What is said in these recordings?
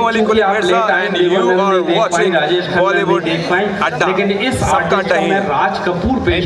अस्सलाम वालेकुम Mirza and you are watching Bollywood Adda. लेकिन इस सबका आर्टिस्ट को टाइम मैं राज कपूर पेश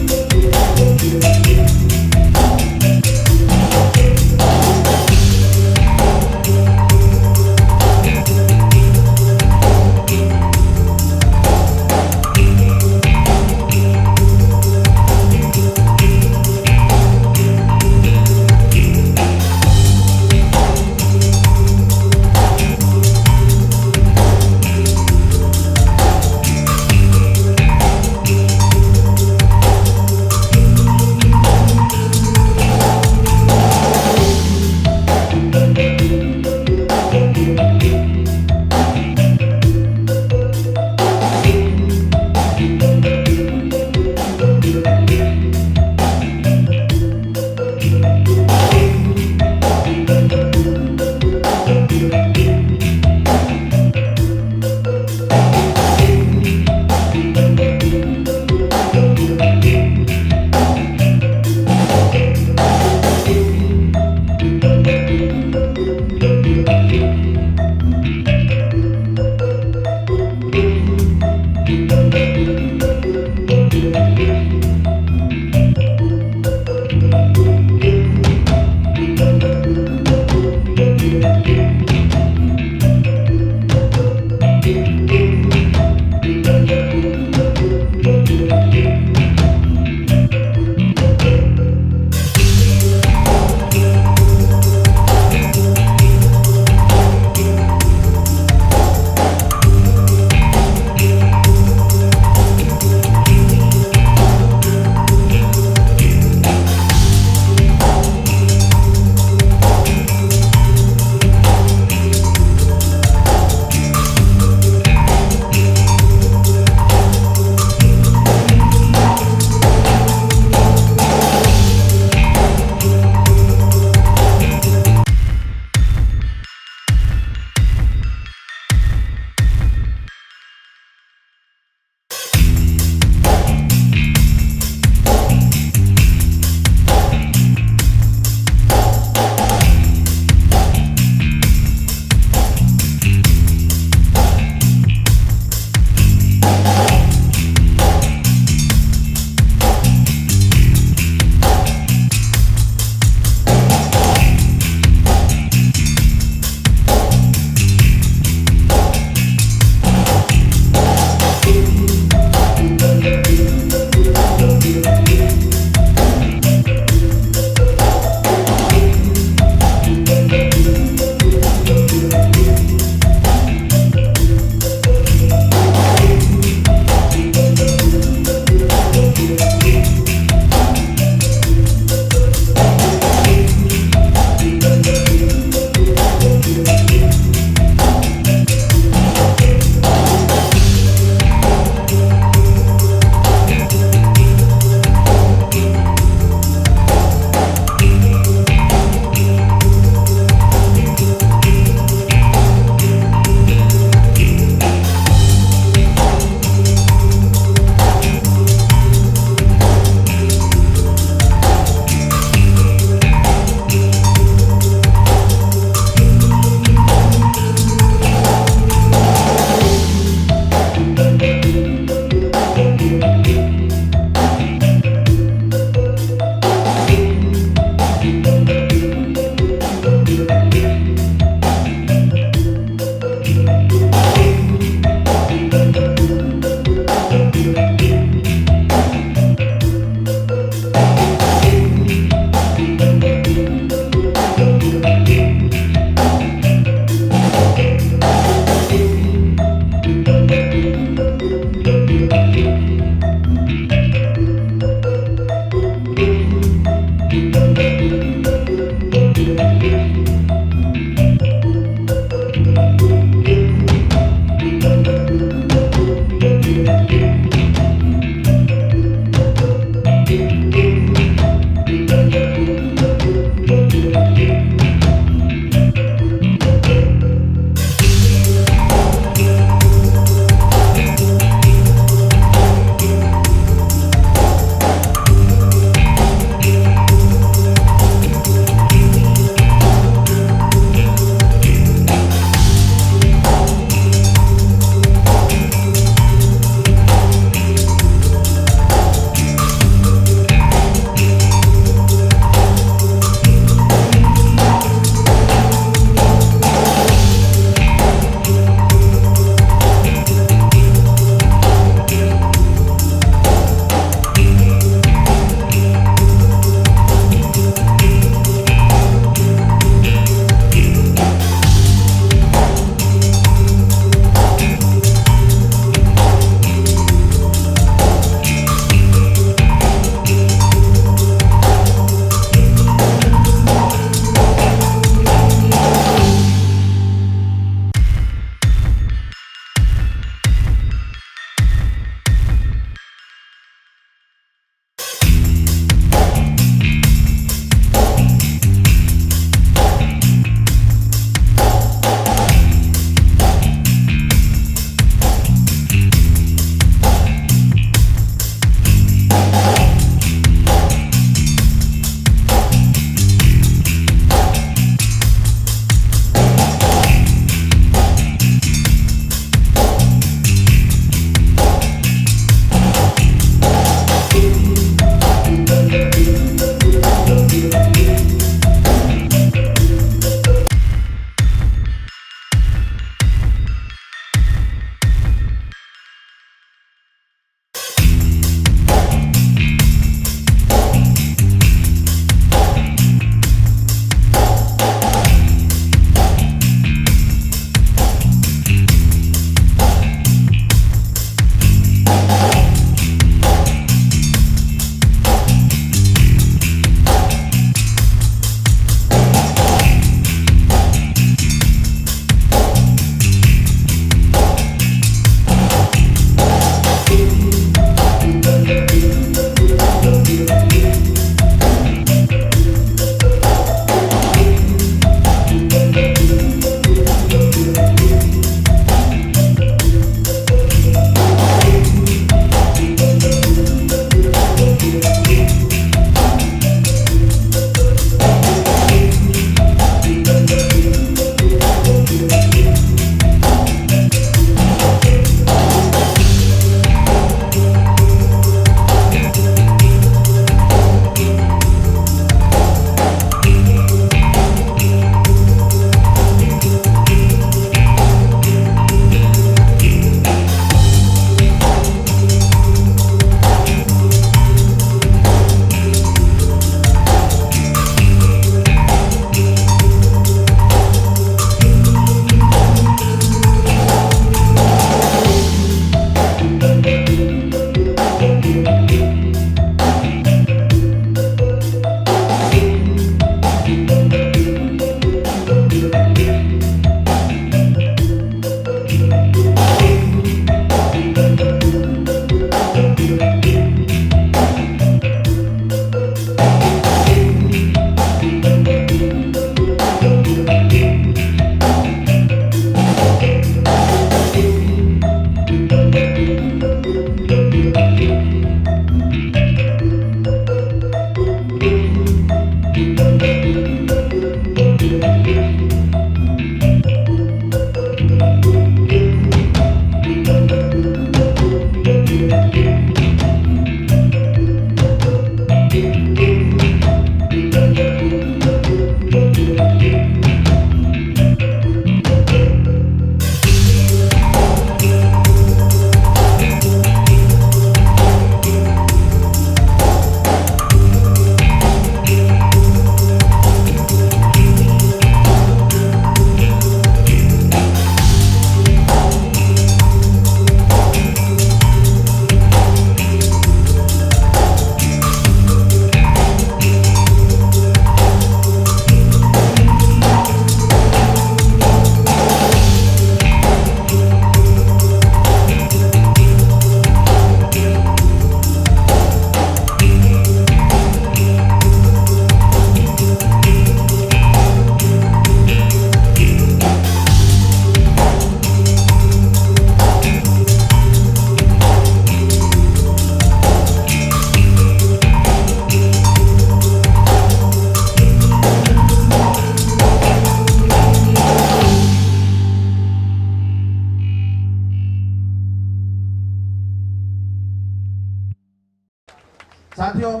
साथियों,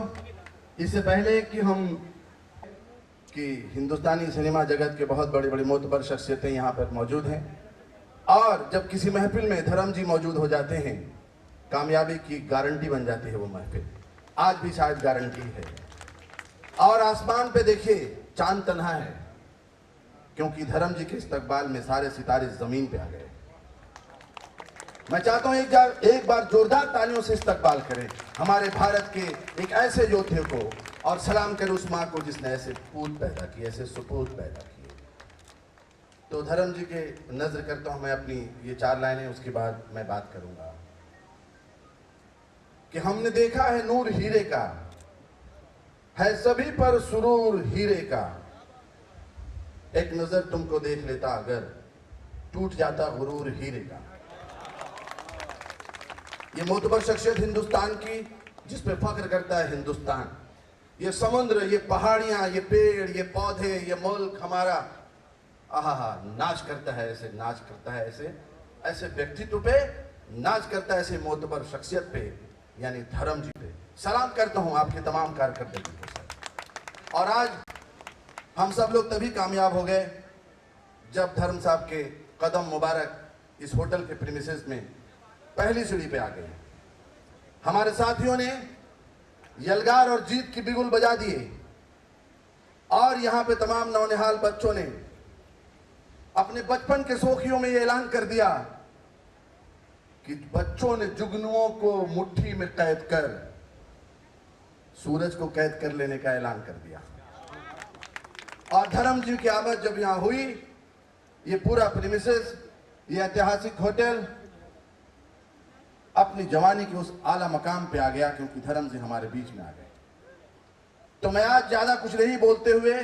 इससे पहले कि हिंदुस्तानी सिनेमा जगत के बहुत बड़ी बड़ी मोतबर शख्सियतें यहाँ पर मौजूद हैं, और जब किसी महफिल में धर्म जी मौजूद हो जाते हैं, कामयाबी की गारंटी बन जाती है वो महफिल। आज भी शायद गारंटी है। और आसमान पे देखिए, चांद तन्हा है, क्योंकि धर्म जी के इस्तकबाल में सारे सितारे जमीन पे आ गए। मैं चाहता हूं एक बार जोरदार तालियों से इस्तकबाल करें हमारे भारत के एक ऐसे योद्धे को, और सलाम करें उस माँ को जिसने ऐसे पूत पैदा किए, ऐसे सुपूत पैदा किए। तो धर्म जी के नजर करता हूं मैं अपनी ये 4 लाइनें, उसके बाद मैं बात करूंगा कि हमने देखा है नूर हीरे का, है सभी पर सुरूर हीरे का, एक नजर तुमको देख लेता अगर टूट जाता गुरूर हीरे का। ये मोतबर शख्सियत हिंदुस्तान की, जिस पे फख्र करता है हिंदुस्तान। ये समुद्र, ये पहाड़ियां, ये पेड़, ये पौधे, ये मुल्क हमारा आहा नाच करता है, ऐसे नाच करता है, ऐसे व्यक्तित्व पे नाच करता है, ऐसे मोतबर शख्सियत पे, यानी धर्म जी पे। सलाम करता हूं आपके तमाम कारकर्दगी को सर। और आज हम सब लोग तभी कामयाब हो गए जब धर्म साहब के कदम मुबारक इस होटल के प्रीमिसेस में पहली सीढ़ी पे आ गए। हमारे साथियों ने यलगार और जीत की बिगुल बजा दिए, और यहां पे तमाम नौनिहाल बच्चों ने अपने बचपन के शौखियों में ये ऐलान कर दिया कि बच्चों ने जुगनुओं को मुट्ठी में कैद कर सूरज को कैद कर लेने का ऐलान कर दिया। और धर्म जी की आमद जब यहां हुई, ये पूरा प्रीमिसेस, ये ऐतिहासिक होटल अपनी जवानी के उस आला मकाम पे आ गया, क्योंकि धर्म जी हमारे बीच में आ गए। तो मैं आज ज्यादा कुछ नहीं बोलते हुए,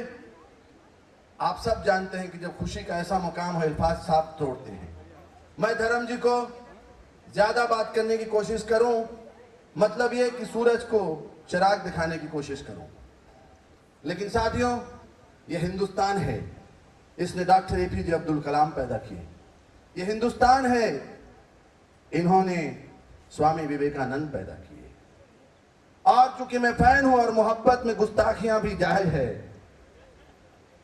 आप सब जानते हैं कि जब खुशी का ऐसा मकाम हो, अल्फाज साफ तोड़ते हैं। मैं धर्म जी को ज्यादा बात करने की कोशिश करूं, मतलब ये कि सूरज को चिराग दिखाने की कोशिश करूं। लेकिन साथियों, ये हिंदुस्तान है, इसने डॉक्टर APJ अब्दुल कलाम पैदा किए। ये हिंदुस्तान है, इन्होंने स्वामी विवेकानंद पैदा किए। और चूंकि मैं फैन हूं और मोहब्बत में गुस्ताखियां भी जायज है,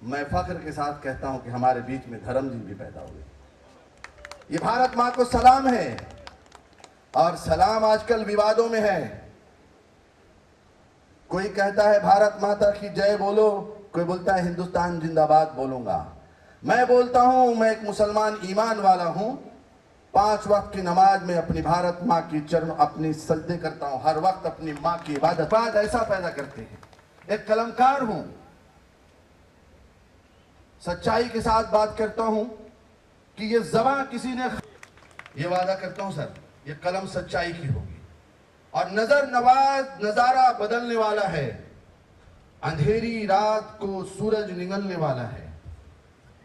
मैं फख्र के साथ कहता हूं कि हमारे बीच में धर्म जी भी पैदा हुए। ये भारत मां को सलाम है, और सलाम आजकल विवादों में है। कोई कहता है भारत माता की जय बोलो, कोई बोलता है हिंदुस्तान जिंदाबाद बोलूंगा। मैं बोलता हूं, मैं एक मुसलमान ईमान वाला हूं। 5 वक्त की नमाज में अपनी भारत माँ की चरण अपनी सजदे करता हूं, हर वक्त अपनी माँ की इबादत। बात ऐसा पैदा करते हैं। एक कलमकार हूं, सच्चाई के साथ बात करता हूं कि ये ज़बां किसी ने, ये वादा करता हूं सर, ये कलम सच्चाई की होगी। और नजर नवाज नजारा बदलने वाला है, अंधेरी रात को सूरज निगलने वाला है।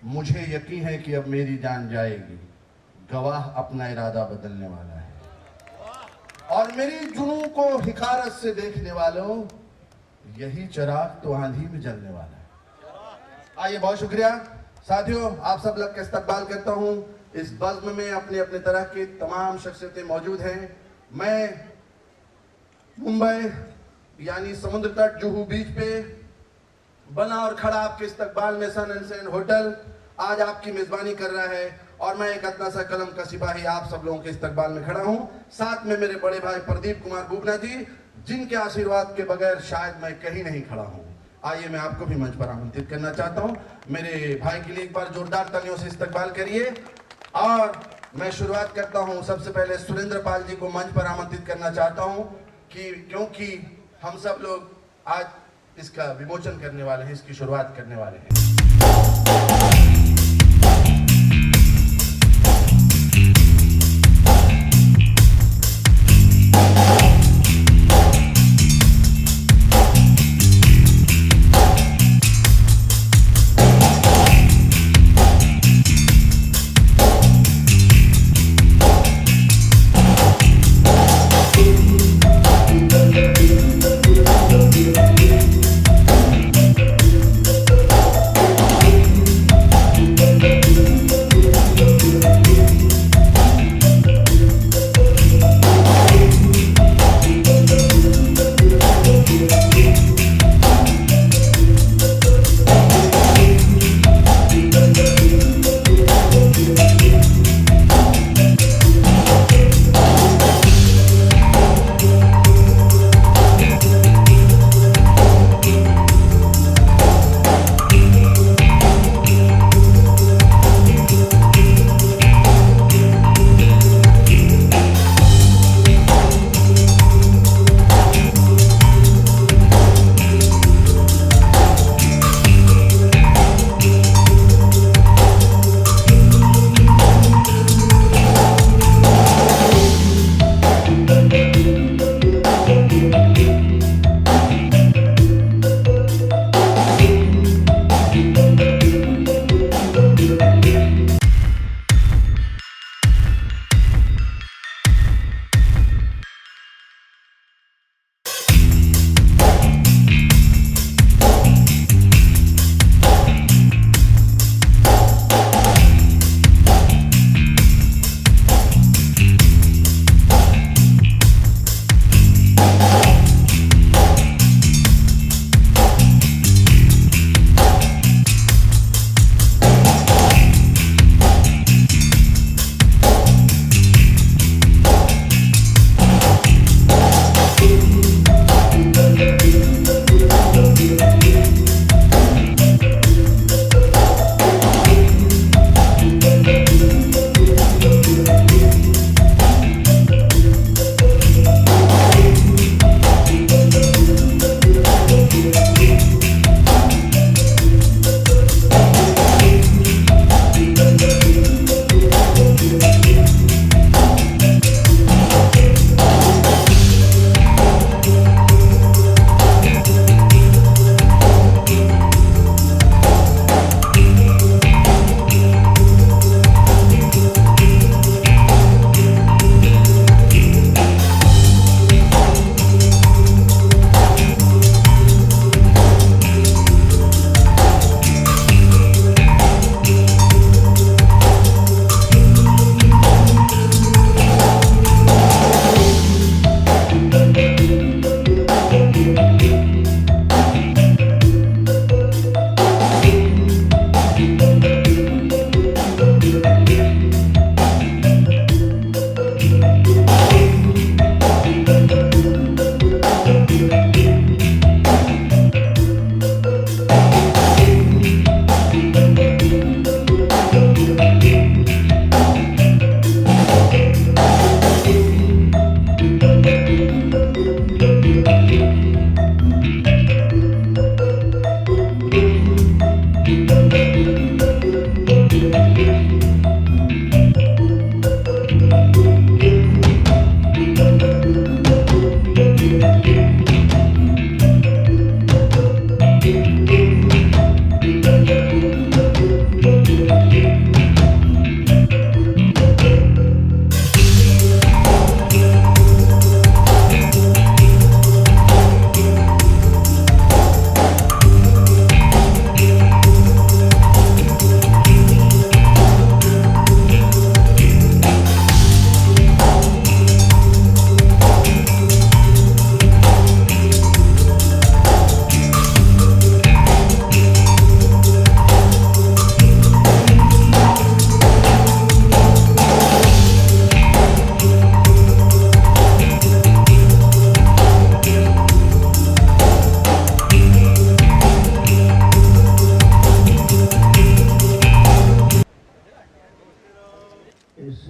मुझे यकीन है कि अब मेरी जान जाएगी, गवाह अपना इरादा बदलने वाला है। और मेरी जुनून को हिकारत से देखने वालों, यही चिराग तो आंधी में जलने वाला है। आइए, बहुत शुक्रिया साथियों, आप सब लोग का इस्तकबाल करता हूं। इस बज़्म में अपने अपने तरह के तमाम शख्सियतें मौजूद हैं। मैं मुंबई यानी समुद्र तट जुहू बीच पे बना और खड़ा आपके इस्तकबाल में सन एंड सेन होटल आज आपकी मेजबानी कर रहा है, और मैं एक अदना सा कलम का सिपाही आप सब लोगों के इस्तकबाल में खड़ा हूं। साथ में मेरे बड़े भाई प्रदीप कुमार बुबना जी, जिनके आशीर्वाद के बगैर शायद मैं कहीं नहीं खड़ा हूं। आइए, मैं आपको भी मंच पर आमंत्रित करना चाहता हूं। मेरे भाई के लिए एक बार जोरदार तालियों से इस्तकबाल करिए। और मैं शुरुआत करता हूं, सबसे पहले सुरेंद्र पाल जी को मंच पर आमंत्रित करना चाहता हूं, कि क्योंकि हम सब लोग आज इसका विमोचन करने वाले हैं, इसकी शुरुआत करने वाले हैं।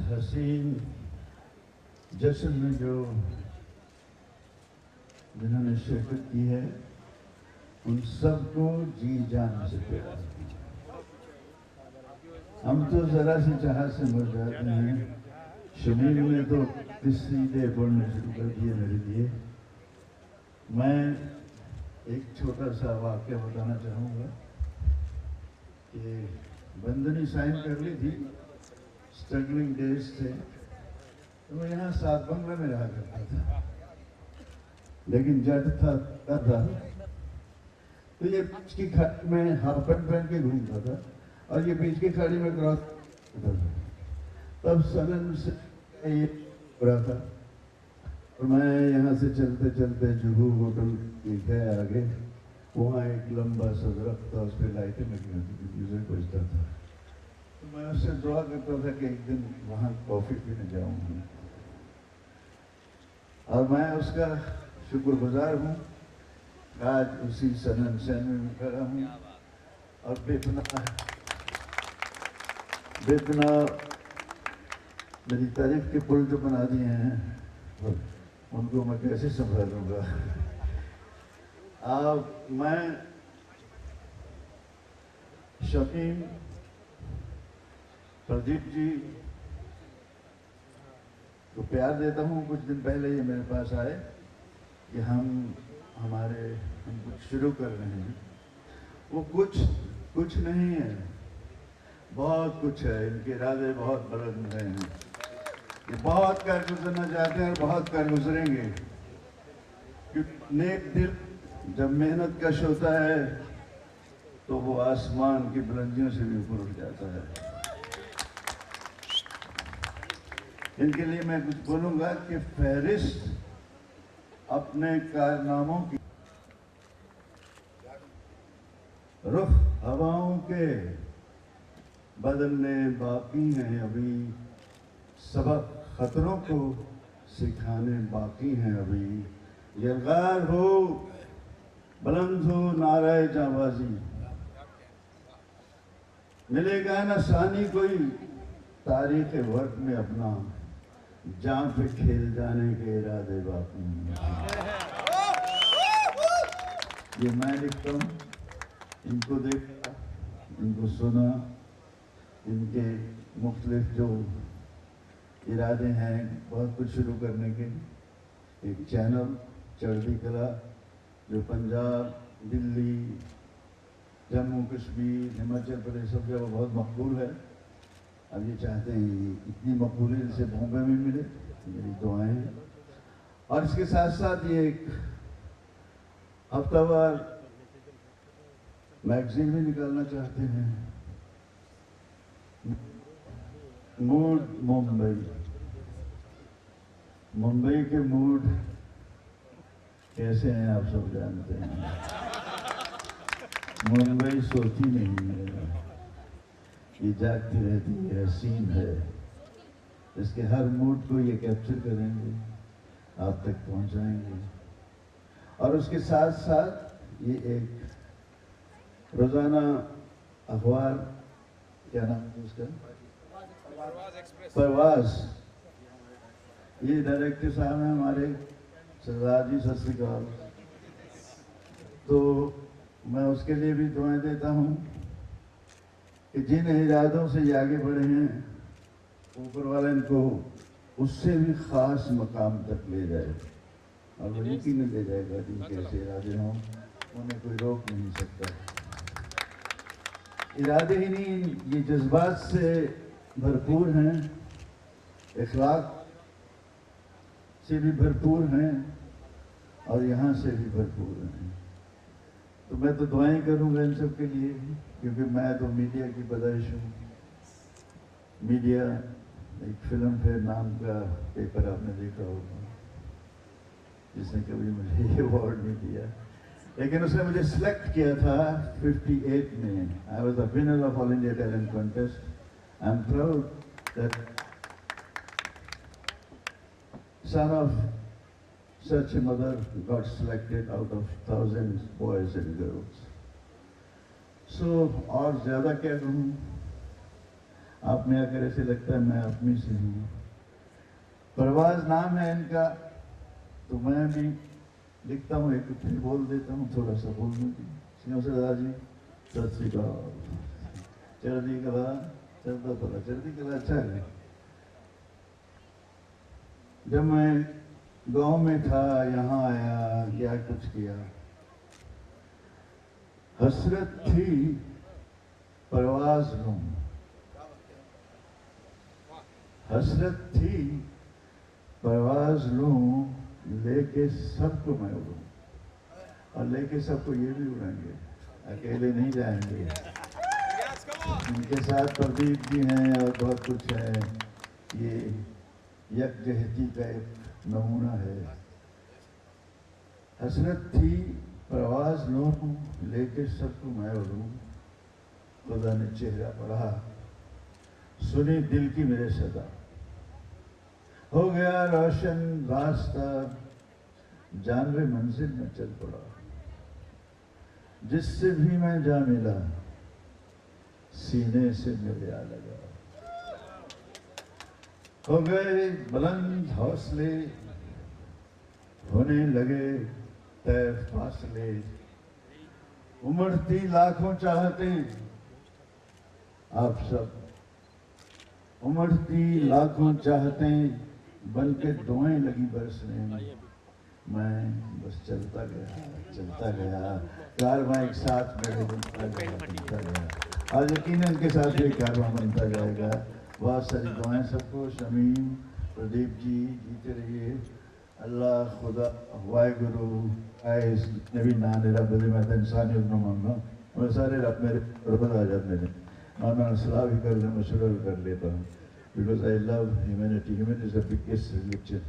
हसीन जश्न में जो जिन्होंने शिरकत की है उन सबको जी जान से प्यार। हम तो जरा सी चाहत से मर जाते हैं। शमीर ने तो कसीदे बोलने शुरू कर दिए मेरे लिए। मैं एक छोटा सा वाक्य बताना चाहूँगा कि बंदनी साइन कर ली थी, स्ट्रगलिंग डेज थे, तो मैं यहाँ सात बंगला में रहा करता था, लेकिन जट था तब था तो ये बीच की खाड़ी में हाफ पैंट पहन के घूमता था और ये बीच की खाड़ी में क्रॉस करता था। तब सलन से ये हो रहा था और मैं यहाँ से चलते चलते जुहू होटल गए आगे, वहाँ एक लंबा सा दरख्त था, उस पर लाइटें लगी होती थी, म्यूजिक बजता था। तो मैं उससे दुआ करता था कि एक दिन वहाँ कॉफ़ी पीने जाऊँगा और मैं उसका शुक्रगुजार हूँ। आज उसी सनन सैन में खड़ा हूँ और बेपना मेरी तारीफ के पुल जो बना दिए हैं उनको मैं कैसे संभालूंगा। मैं शमीम, प्रदीप जी को प्यार देता हूँ। कुछ दिन पहले ये मेरे पास आए कि हम कुछ शुरू कर रहे हैं। वो कुछ नहीं है, बहुत कुछ है। इनके इरादे बहुत बुलंद हैं, ये बहुत कर गुजरना चाहते हैं और बहुत कर गुजरेंगे, क्योंकि नेक दिल जब मेहनत कश होता है तो वो आसमान की बुलंदियों से भी ऊपर उठ जाता है। इनके लिए मैं कुछ बोलूंगा कि फहरिस्त अपने कारनामों की रुख हवाओं के बदलने बाकी हैं अभी, सबक खतरों को सिखाने बाकी हैं अभी। यलगार हो, बुलंद हो नाराए जाबाजी, मिलेगा न सानी कोई तारीख वक्त में अपना, जान पे खेल जाने के इरादे बाकी हैं। ये मैं लिखता हूँ, इनको देखा, इनको सुना, इनके मुख्तलिफ जो इरादे हैं बहुत कुछ शुरू करने के। एक चैनल चढ़ती कला जो पंजाब, दिल्ली, जम्मू कश्मीर, हिमाचल प्रदेश सब जगह बहुत मकबूल है। अब ये चाहते हैं इतनी मकबूलियत से बॉम्बे में मिले, मेरी दुआएं हैं। और इसके साथ साथ ये एक हफ्तावार मैगजीन भी निकालना चाहते हैं, मूड मुंबई। मुंबई के मूड कैसे हैं आप सब जानते हैं। मुंबई सोती नहीं है, ये जागती रहती है, हसीन है। इसके हर मूड को ये कैप्चर करेंगे, आप तक पहुंचाएंगे। और उसके साथ साथ ये एक रोजाना अखबार, क्या नाम है उसका, परवाज। ये डायरेक्टर साहब हैं हमारे, सरदार जी, सत श्री अकाल। तो मैं उसके लिए भी दुआएं देता हूँ कि जिन इरादों से ये आगे बढ़े हैं, ऊपर वाला इनको उससे भी ख़ास मकाम तक ले जाए। और वो यकीन ले जाएगा, जिनके ऐसे इरादे हों उन्हें कोई रोक नहीं सकता। इरादे ही नहीं, ये जज्बात से भरपूर हैं, इखलाक से भी भरपूर हैं और यहाँ से भी भरपूर हैं। तो मैं तो दुआएं करूँगा इन सब के लिए, क्योंकि मैं तो मीडिया की पैदाइश हूँ। मीडिया एक फिल्म फेयर नाम का पेपर आपने देखा होगा, जिसने कभी मुझे ये अवार्ड नहीं दिया, लेकिन उसने मुझे सिलेक्ट किया था 58 में। I was the winner of all India talent contest. I am proud that son of such a mother got selected out of thousands boys and girls. So और ज़्यादा क्या कहूँ, आप में आकर ऐसे लगता है मैं आप में से हूँ। परवाज नाम है इनका, तो मैं भी लिखता हूँ, एक फिर बोल देता हूँ, थोड़ा सा बोलने की। सिंह सरदार जी सत श्री अकाल। चढ़ती कला चलता पड़ा, चढ़ती कला अच्छा है। जब मैं गांव में था, यहाँ आया, क्या कुछ किया, हसरत थी परवाज लूं, हसरत थी परवाज लूं, लेके सबको मैं उड़ूं। और लेके सबको ये भी उड़ाएंगे, अकेले नहीं जाएंगे। इनके साथ प्रदीप जी हैं और बहुत कुछ है। ये यकजहती का एक नमूना है। हसरत थी परवाज लूं, लेके सबको मैं उड़ूं। खुदा ने चेहरा पढ़ा, सुनी दिल की मेरे सदा, हो गया रोशन रास्ता, जानवे मंजिल में चल पड़ा। जिससे भी मैं जा मिला, सीने से मेरे आ लगा। हो गए बुलंद हौसले, होने लगे तय फासले। उमड़ती लाखों चाहते, आप सब उमड़ती लाखों चाहते, बन के दुआएं लगी बरसने में। मैं बस चलता गया, कारवां एक साथ मेरे बनता गया। आज यकीनन के साथ ये कारवां बनता जाएगा। बहुत सारी दुआएं सबको। शमीम, प्रदीप जी जीते रहिए। अल्लाह खुदा वाहिगुरु इस नबी नानेरा बदे मैं इंसानियत न मांगा, मैं सारे रब मेरे बर्बाद आ जाते मेरे। मैं सलाह भी कर ले, मशवरा भी कर लेता हूँ, because I love humanity. Humanity is the biggest religion.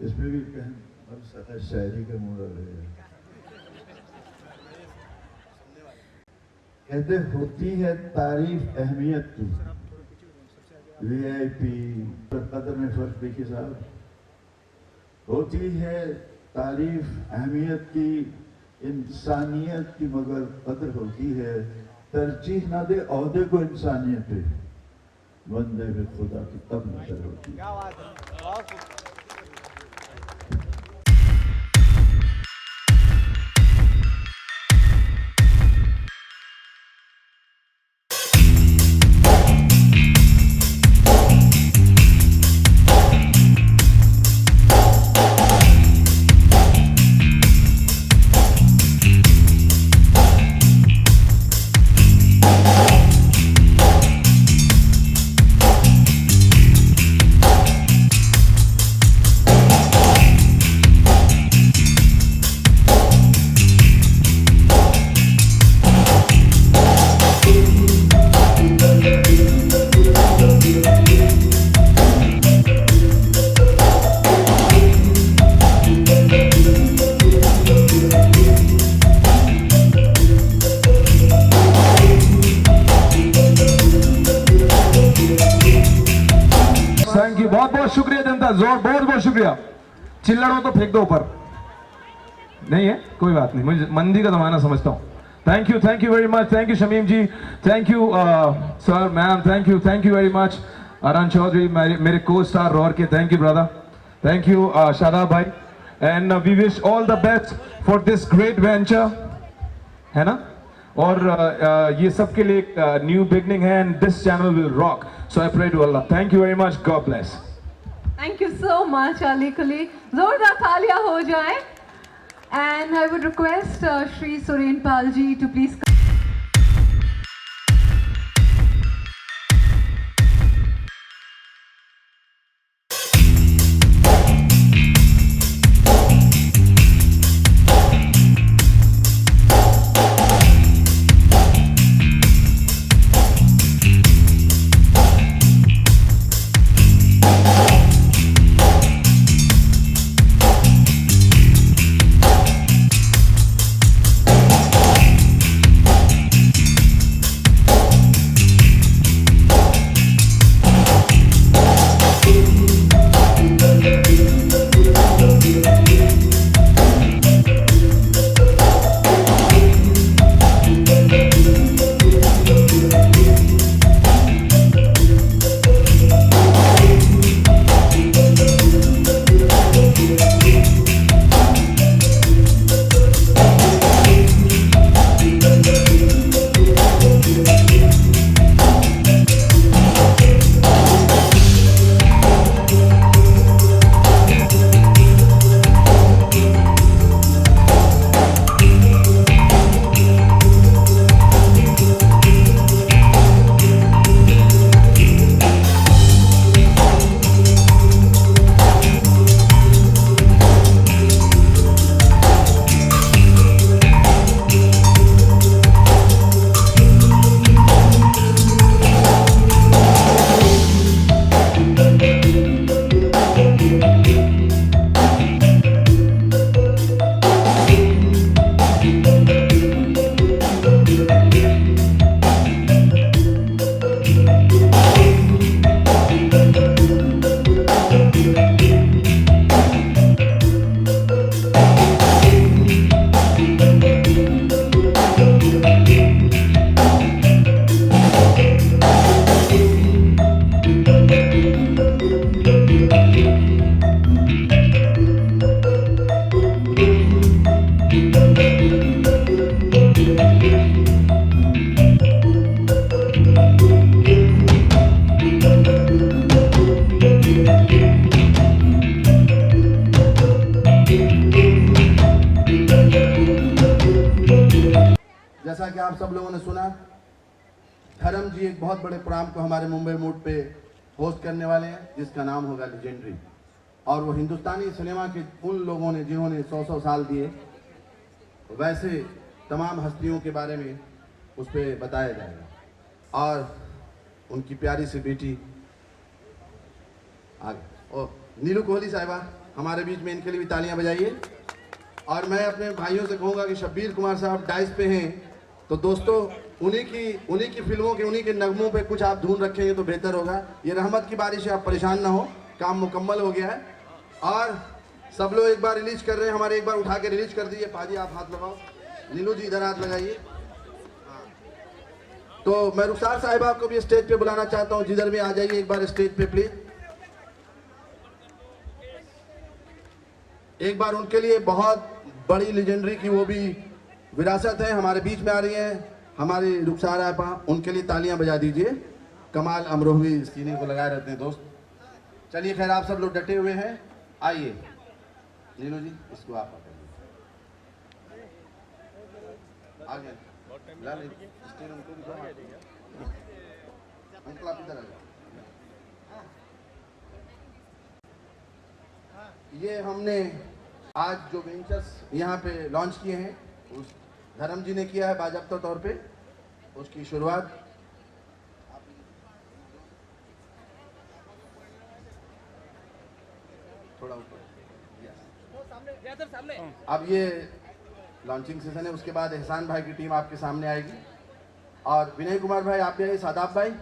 इसमें भी अब सारा शायरी का मूड है। कहते होती है तारीफ अहमियत की, VIP कदर में फर्क देखिए साहब। होती है तारीफ अहमियत की, इंसानियत की मगर कदर होती है। तरजीह ना दे औहदे को इंसानियत पे, बंदे में खुदा की तब नजर होती है। बहुत बहुत शुक्रिया जनता, जोर बहुत बहुत शुक्रिया। चिल्लड़ हो तो फेंक दो ऊपर, नहीं है कोई बात नहीं, मुझे मंदी का जमाना समझता हूँ। Thank you very much, thank you Shamim ji, thank you sir ma'am, thank you very much. Aran Chaudhary मेरे को स्टार रॉर के, thank you brother, thank you Shadab भाई, and we wish all the best for this great venture, है ना। और ये सब के लिए न्यू बिगनिंग है, and this channel will rock, so I pray to Allah. Thank you very much, god bless. Thank you so much, Ali Kuli. जोरदार तालियां हो जाए. And I would request Shri Surendpal ji to please सब लोगों ने सुना, धर्म जी एक बहुत बड़े प्रोग्राम को हमारे मुंबई मूड पे होस्ट करने वाले हैं, जिसका नाम होगा लेजेंडरी। और वो हिंदुस्तानी सिनेमा के उन लोगों ने जिन्होंने 100 साल दिए, वैसे तमाम हस्तियों के बारे में उस पर बताया जाएगा। और उनकी प्यारी सी बेटी आगे और नीलू कोहली साहिबा हमारे बीच में, इनके लिए भी तालियां बजाइए। और मैं अपने भाइयों से कहूँगा कि शब्बीर कुमार साहब डाइस पे हैं, तो दोस्तों उन्हीं की फिल्मों के, उन्हीं के नगमों पे कुछ आप धुन रखेंगे तो बेहतर होगा। ये रहमत की बारिश है, आप परेशान ना हो, काम मुकम्मल हो गया है। और सब लोग एक बार रिलीज कर रहे हैं हमारे, एक बार उठा के रिलीज कर दीजिए। पाजी आप हाथ लगाओ, नीलू जी इधर हाथ लगाइए। तो मैं रुखसार साहिबा को भी स्टेज पे बुलाना चाहता हूँ, जिधर भी आ जाइए एक बार स्टेज पे प्लीज। एक बार उनके लिए बहुत बड़ी लेजेंडरी की वो भी विरासत है, हमारे बीच में आ रही है हमारी रुखसार आपा, उनके लिए तालियां बजा दीजिए। कमाल अमरोही स्क्रीनिंग को लगाए रहते हैं दोस्त। चलिए खैर, आप सब लोग डटे हुए हैं, आइए नीलू जी इसको आप आगे अंकल आप इधर आ जाओ। ये हमने आज जो वेंचर्स यहाँ पे लॉन्च किए हैं, उस धर्म जी ने किया है बाजाबता तौर पे, उसकी शुरुआत थोड़ा ऊपर। अब ये लॉन्चिंग सेशन है, उसके बाद एहसान भाई की टीम आपके सामने आएगी। और विनय कुमार भाई आप भी आइए, सादाब भाई,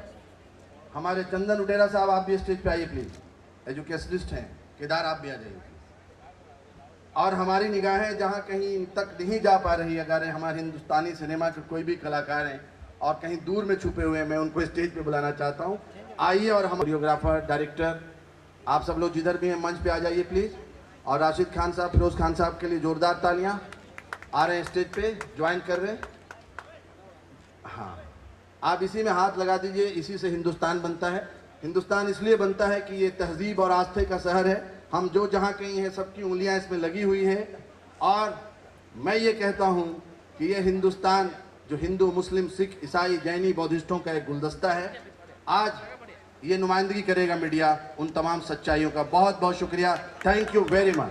हमारे चंदन उटेरा साहब आप भी स्टेज पे आइए प्लीज, एजुकेशनिस्ट हैं। केदार आप भी आ जाइए। और हमारी निगाहें जहाँ कहीं तक नहीं जा पा रही, अगर हमारे हिंदुस्तानी सिनेमा के कोई भी कलाकार हैं और कहीं दूर में छुपे हुए हैं, मैं उनको स्टेज पे बुलाना चाहता हूँ। आइए और हम कोरियोग्राफर, डायरेक्टर, आप सब लोग जिधर भी हैं मंच पे आ जाइए प्लीज़। और राशिद खान साहब, फिरोज खान साहब के लिए जोरदार तालियाँ। आ रहे हैं स्टेज पे, ज्वाइन कर रहे हैं। हाँ, आप इसी में हाथ लगा दीजिए, इसी से हिंदुस्तान बनता है। हिंदुस्तान इसलिए बनता है कि ये तहजीब और आस्थे का शहर है। हम जो जहाँ कहीं हैं, सबकी उंगलियाँ इसमें लगी हुई हैं। और मैं ये कहता हूँ कि ये हिंदुस्तान जो हिंदू, मुस्लिम, सिख, ईसाई, जैनी, बौद्धिस्टों का एक गुलदस्ता है। आज ये नुमाइंदगी करेगा मीडिया उन तमाम सच्चाइयों का। बहुत बहुत शुक्रिया, थैंक यू वेरी मच।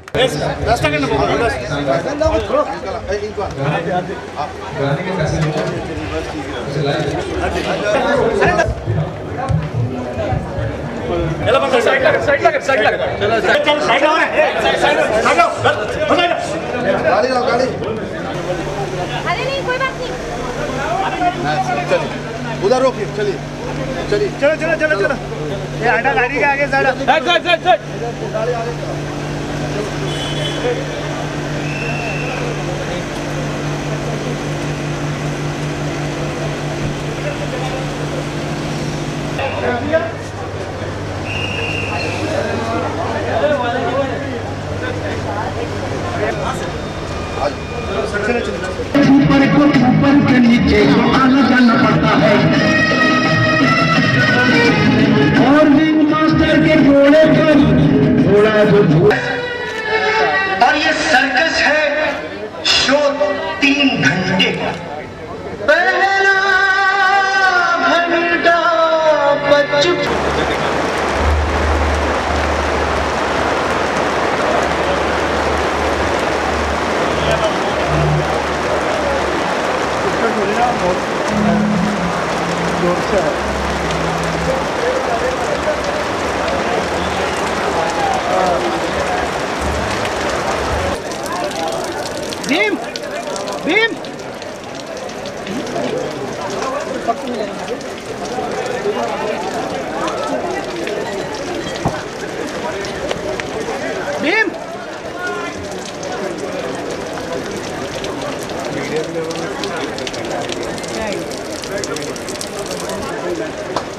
गाड़ी लाओ, गाड़ी। अरे नहीं, कोई बात नहीं। चलिए उधर रोकिए, चलिए चलिए, चलो चलो चलो चलो, ये आटा गाड़ी के आगे साइड। गाड़ी आगे। ऊपर को ऊपर के नीचे को आना जाना पड़ता है, और विंग मास्टर के घोड़े पर घोड़ा जो और ये सर्कस है, शो 3 घंटे का। पहला घंटा बच जोर से है। भीम भीम भीम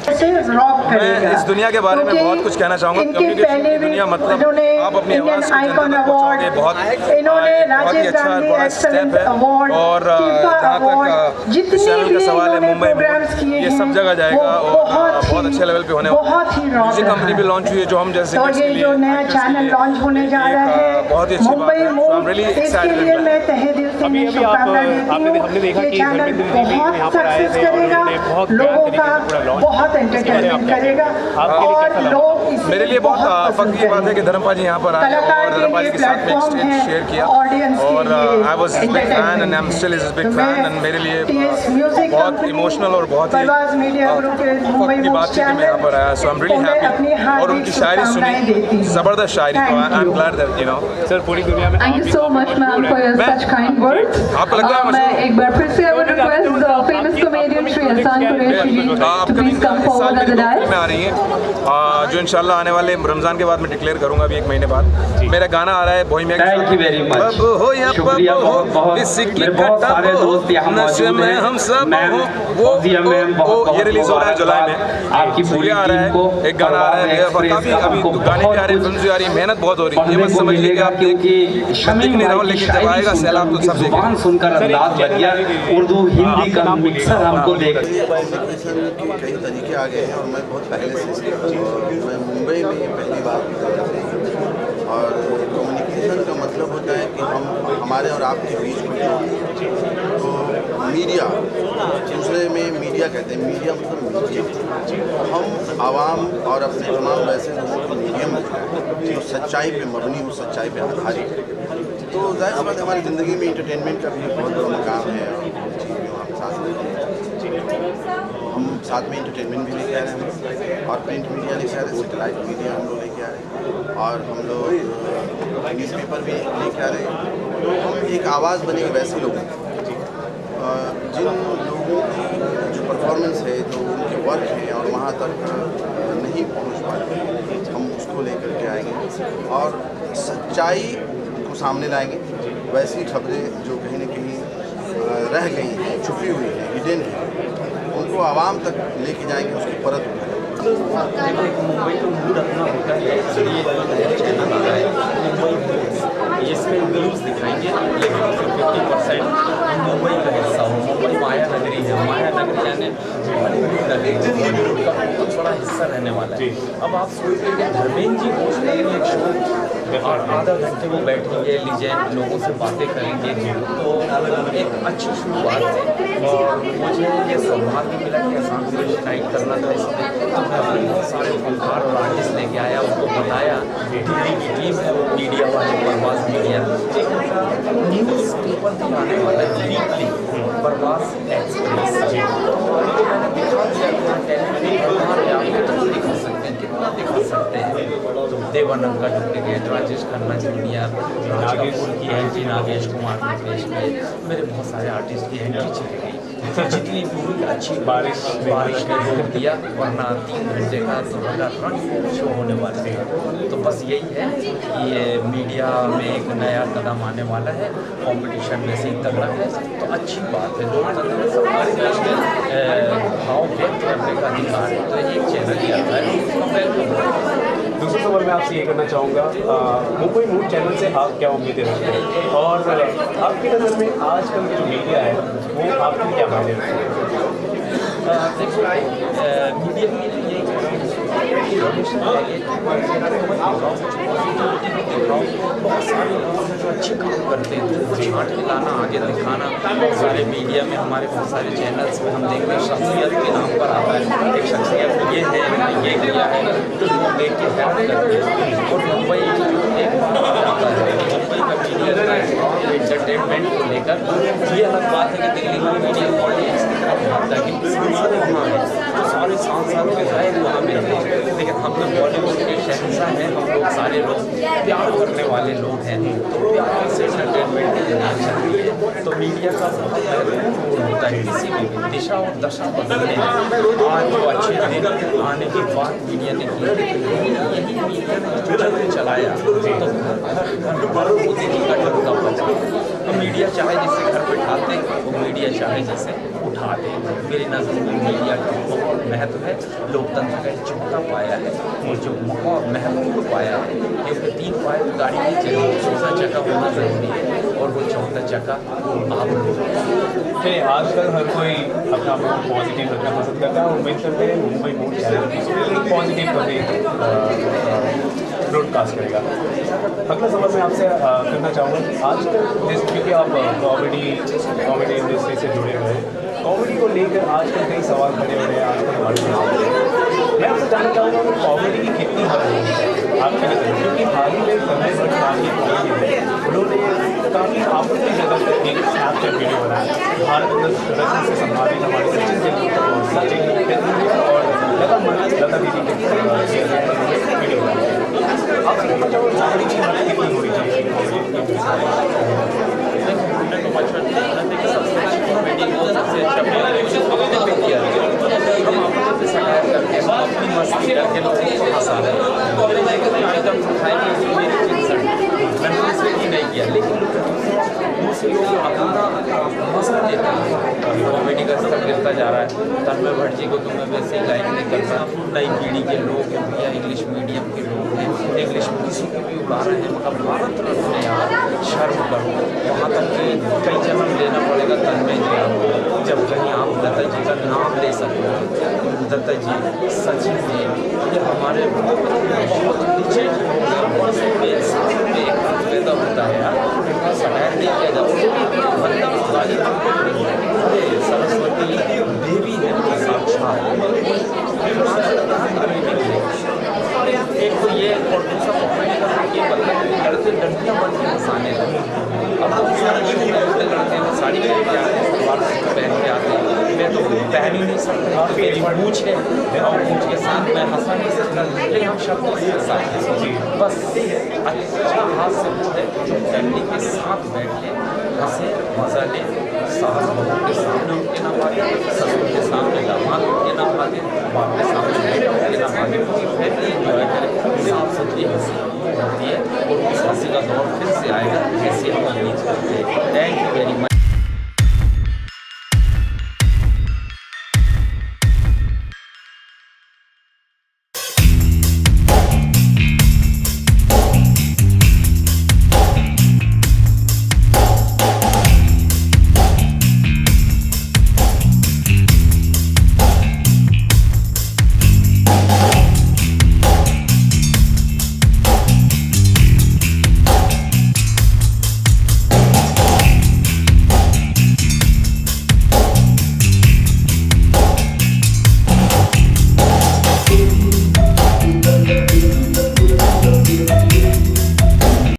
रॉक करेगा। मैं इस दुनिया के बारे में क्योंकि बहुत कुछ कहना चाहूँगा। इनके कम्युनिकेशन पहले की भी दुनिया मतलब इन्होंने आप अपनी इंडियन आवाज़ को जनता आइकॉन तक अवार्ड, पहुँचाओगे, इन्होंने बहुत ही राजीव अच्छा और गांधी बड़ा एक्सेलेंस स्टेप है। अवार्ड, और टिफा जहाँ अवार्ड, तक जितने चैनल भी का सवाल है इन्होंने मुंबई प्रोग्राम्स में, किए ये सब हैं, जगह जाएगा वो और बहुत अच्छे लेवल पे होने वाला बहुत ही है। रॉक म्यूजिक कंपनी भी लॉन्च हुई है जो हम जैसे तो सिंगर्स ये के लिए जो नया actors के चैनल लिए लॉन्च होने जा रहा है बहुत ही अच्छी बात मुंबई है। मूव, So I'm really इसके excited लिए about मैं तहे दिल से अभी अभी आप शुभकामनाएं हमने देती देखा हूँ। कि ये चैनल धर्मेंद्र जी भी यहाँ बहुत पर आए सक्सेस थे और करेगा, उन्होंने बहुत लोगों तरीके का से पूरा लॉन्च बहुत एंटरटेनमेंट करेगा और लोग इसे मेरे लिए बहुत पसंद फख्र की बात है कि धर्मपाल जी यहाँ पर आए कलाकार और के धर्मपाल लिए जी के साथ में एक प्लेटफॉर्म स्टेज है शेयर किया ऑडियंस के और लिए I was his big fan and I am still his big fan and मेरे लिए बहुत इमोशनल और बहुत ही परवाज़ मीडिया ग्रुप के मुंबई फख्र की बात थी कि मैं यहाँ पर आया। सो आई एम रियली हैप्पी और उनकी शायरी सुनी, जबरदस्त शायरी। तो I am glad that sir पूरी दुनिया में Thank you so much, ma'am, for your such kind words. आपको लगता है मैं एक बार फिर से I would request the famous comedian Shri Ahsan Qureshi ji to please come forward at the dais. में आ रही हैं जो इंशाल्लाह आने वाले रमजान के बाद मैं डिक्लेयर करूंगा अभी 1 महीने बाद। मेरा गाना आ रहा है बोहिमिया के थैंक यू वेरी मच, शुक्रिया बहुत बहुत। मेरे बहुत सारे दोस्त यहाँ मौजूद हैं, हम सब मैम फौजिया मैम बहुत ये रिलीज हो रहा है जुलाई में। आपकी पूरी आ रहा टीम को है, एक गाना आ रहा है, काफी अभी तो गाने भी आ रहे हैं, फिल्म भी आ रही है, मेहनत बहुत हो रही है। ये मत समझिए कि आप क्योंकि शमीम नहीं रहा हूँ, भाई की लेकिन जब आएगा शायरी सैलाब तो सुनकर, सब जुबान सुनकर अंदाज लग गया, उर्दू हिंदी का मिक्सर हमको देख। कम्युनिकेशन के कई तरीके आ गए हैं और मैं बहुत पहले से मैं मुंबई में पहली बार और कम्युनिकेशन का मतलब होता है कि हम हमारे और आपके बीच में तो मीडिया, दूसरे में मीडिया कहते हैं, मीडिया मतलब मीडियम। हम आवाम और अपने तमाम वैसे लोगों को मीडियम जो सच्चाई पे मबनी हो, सच्चाई पे आधारित है। तो जाहिर सी बात है हमारी ज़िंदगी में इंटरटेनमेंट का भी बहुत बड़ा मकाम है और हम साथ में इंटरटेनमेंट भी लेके आ रहे हैं और प्रिंट मीडिया लेके आ रहे हैं, सेटेलाइट मीडिया हम लोग लेके आ रहे हैं और हम लोग न्यूज़पेपर भी लेके आ रहे हैं। तो हम एक आवाज़ बनेगी वैसे लोगों की जिन लोगों की जो परफॉर्मेंस है, जो उनके वर्क हैं और वहाँ तक नहीं पहुँच पाते, हम उसको लेकर के आएंगे और सच्चाई को सामने लाएंगे। वैसी खबरें जो कहीं न कहीं रह गई हैं, छुपी हुई हैं, हिडन हैं, उनको आवाम तक लेके जाएंगे, उसकी परत मुंबई का मूड अपना होता है, इसलिए चैनल आ रहा है मुंबई, इसमें न्यूज़ दिखाएंगे लेकिन 50% मुंबई का हिस्सा हो। मुंबई माया नगरी है, माया नगरी यानी बॉलीवुड का बहुत बड़ा हिस्सा रहने वाला है। अब आप सोचते हैं धर्मेंद्र जी होस्ट करेंगे एक शो और आधा घंटे वो बैठेंगे, लीजेंड लोगों से बातें करेंगे, तो एक अच्छी शुरुआत है। और मुझे ये सौभाग्य मिला कि आसान कुरैशी नाइट करना था इसमें, तो मैं अपने बहुत सारे फनकार और आर्टिस्ट लेके आया, उनको बताया। दिल्ली की टीम है वो मीडिया वाले, परवाज़ मीडिया, न्यूज़ पेपर भी आने वाला है वीकली, परवाज़ एक्सप्रेस। तो मैंने दिखा दिया कितना दिखा सकते हैं, कितना दिखा सकते हैं। तो देवानंद का डुप्लीकेट, राजेश खन्ना जूनियर, राज कपूर की एंट्री, नागेश कुमार की पेश में, मेरे बहुत सारे आर्टिस्ट की एंट्री चली गई। जितनी पूरी अच्छी बारिश ने रोक दिया, वरना 3 घंटे का तो लगातार शो होने वाला है। तो बस यही है कि ये मीडिया में एक नया कदम आने वाला है, कंपटीशन में से तगड़ा है, तो अच्छी बात है। लोकतंत्र में हमारे देश में भाव व्यक्त करने का अधिकार है, तो एक चैनल ही आता है, उसको वेलकम। दूसरे सवाल मैं आपसे ये करना चाहूँगा, मुंबई मूड चैनल से आप क्या उम्मीदें रखते हैं और आपकी नज़र में आजकल जो मीडिया है वो आपकी क्या मायने रखते हैं? देखो मीडिया के लिए यही बहुत सारे लोग हैं जो अच्छे काम करते हैं, तो छांट के लाना, आगे दिखाना। बहुत सारे मीडिया में हमारे बहुत सारे चैनल्स में हम देखते हैं शख्सियत के नाम पर आता है, एक शख्सियत ये है, ये किया है, तो लोग देख के हैरान करते हैं। और मुंबई एक आता है, मुंबई का मीडिया एंटरटेनमेंट को लेकर ये अलग बात है कि दिल्ली में मीडिया पॉलिटिक्स की तरफ भागता है कि सांसद वहाँ है, तो सारे सांसद के जाए वहाँ मिलते हैं। लेकिन हम लोग बॉलीवुड के शहंशाह हैं, हम लोग सारे लोग प्यार करने वाले लोग हैं, तो प्यार से एंटरटेनमेंट की दुनिया चलती है। तो मीडिया का बहुत महत्वपूर्ण रोल होता है किसी भी दिशा और दशा बदलने में। आज जो अच्छे दिन आने के बाद मीडिया ने किया, यही मीडिया ने जो चल चलाया, तो घर मोदी जी का डंका बजा। तो मीडिया चाहे जिसे घर बैठाते, वो मीडिया चाहे जिसे उठा दें। मेरी नज़र में मीडिया का बहुत महत्व है, लोकतंत्र का एक चौथा पाया है और जो बहुत महत्वपूर्ण पाया है, क्योंकि 3 पाए तो गाड़ी नहीं चलेगी, चौथा चक्का होना ज़रूरी है और वो चौथा चक्का आप चलिए, आजकल हर कोई अपना पॉजिटिव रखना पसंद करता है और उम्मीद करते हैं मुंबई मूड चैनल पॉजिटिव कभी ब्रॉडकास्ट करेगा। अगला सवाल मैं आपसे करना चाहूँगा कि आजकल क्योंकि आप कॉमेडी इंडस्ट्री से जुड़े हुए हैं, कॉमेडी को लेकर आजकल कई सवाल खड़े हो रहे हैं आजकल हमारे समाज में। मैं आपसे जानना चाहूँगा कि कॉमेडी की कितनी हद है आपके नज़र में, क्योंकि हाल ही में संजय भट्ट नाम के कॉमेडी है, उन्होंने काफ़ी आपत्तिजनक एक स्नैपचैट वीडियो बनाया भारत रत्न से सम्मानित हमारे सचिन तेंदुलकर और लता दीदी के वीडियो बनाया। आपसे कहना चाहूँगा कॉमेडी की हद कितनी होनी चाहिए? हमने तो बचपन में सबसे अच्छी कॉमेडी को सबसे अच्छा किया हम आपस में सहायता करके अपनी मस्ती करके लोगों को हंसा रहे हैं। आइटम उठाएंगे मैंने इसलिए ही नहीं किया, लेकिन दूसरे लोग अपना मसला लेते हैं। कॉमेडी का स्तर गिरता जा रहा है। तन्मय भट्ट जी को तो मैं वैसे ही लाइक नहीं करता। नई पीढ़ी के लोग हैं भैया, इंग्लिश मीडियम के लोग हैं, इंग्लिश में किसी को भी उड़ा रहे हैं, मगर भारत रत्न यार शर्म करो। वहाँ तक कि कई जन्म लेना पड़ेगा तन्मय जी आपको, जब कहीं आप दत्ता जी का नाम ले सकते हो। दत्ता जी, सचिन जी, ये हमारे बहुत नीचे पैदा होता है यार, उनका सटायर नहीं किया जाता। सरस्वती देवी है साक्षात। एक तो ये और दूसरा कॉमेडी का ये मतलब लड़के डंडियाँ बन के हंसाने लगे। अब तो सारे लड़के हैं साड़ी पहन के आते हैं, सलवार पहन के आते हैं, मैं तो पहन ही नहीं सकता। मेरी पूछ है और पूछ के साथ मैं हंसा नहीं सकता, लेकिन हम शब्दों से हंसाते हैं। बस अच्छा हाथ से वो है जो फैमिली के साथ बैठ के हंसे, मजा ले, सास बहू के सामने उनके ना पाए, ससुर के सामने ना